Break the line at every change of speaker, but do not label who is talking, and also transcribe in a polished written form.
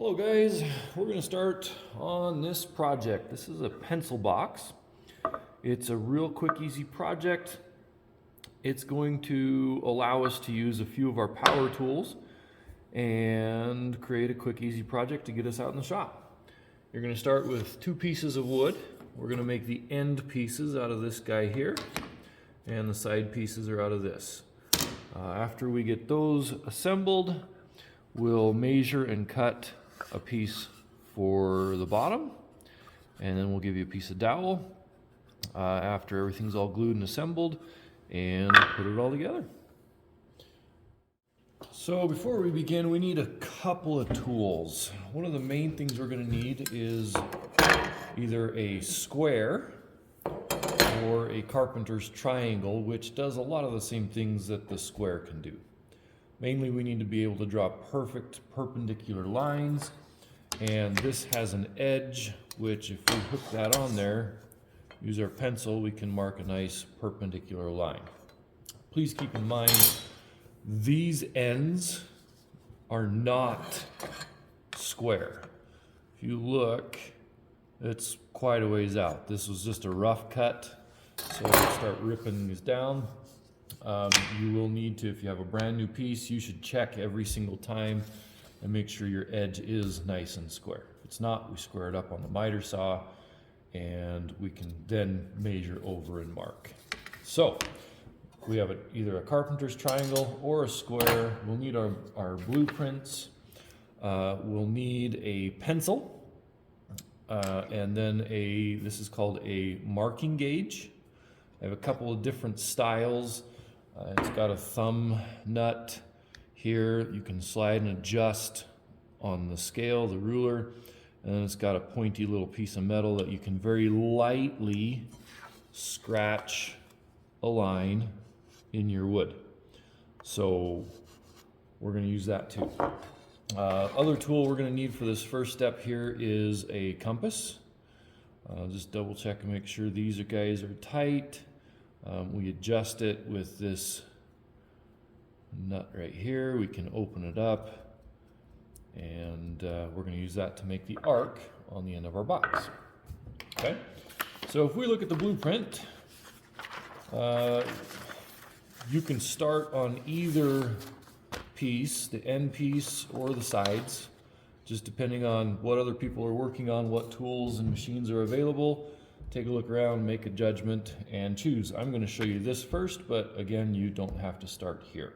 Hello guys, we're going to start on this project. This is a pencil box. It's a real quick, easy project. It's going to allow us to use a few of our power tools and create a quick, easy project to get us out in the shop. You're going to start with 2 pieces of wood. We're going to make the end pieces out of this guy here, and the side pieces are out of this. After we get those assembled, we'll measure and cut a piece for the bottom, and then we'll give you a piece of dowel after everything's all glued and assembled, and put it all together. So before we begin, we need a couple of tools. One of the main things we're going to need is either a square or a carpenter's triangle, which does a lot of the same things that the square can do. Mainly we need to be able to draw perfect perpendicular lines, and this has an edge, which if we hook that on there, use our pencil, we can mark a nice perpendicular line. Please keep in mind, these ends are not square. If you look, it's quite a ways out. This was just a rough cut, so we'll start ripping these down. You will need to, if you have a brand new piece, you should check every single time and make sure your edge is nice and square. If it's not, we square it up on the miter saw and we can then measure over and mark. So we have either a carpenter's triangle or a square. We'll need our blueprints. We'll need a pencil and then this is called a marking gauge. I have a couple of different styles. It's got a thumb nut here. You can slide and adjust on the scale, the ruler, and then it's got a pointy little piece of metal that you can very lightly scratch a line in your wood. So we're going to use that too. Other tool we're going to need for this first step here is a compass. Just double check and make sure these guys are tight. We adjust it with this nut right here. We can open it up, and we're going to use that to make the arc on the end of our box. Okay, so if we look at the blueprint, you can start on either piece, the end piece or the sides, just depending on what other people are working on, what tools and machines are available. Take a look around, make a judgment, and choose. I'm going to show you this first, but again, you don't have to start here.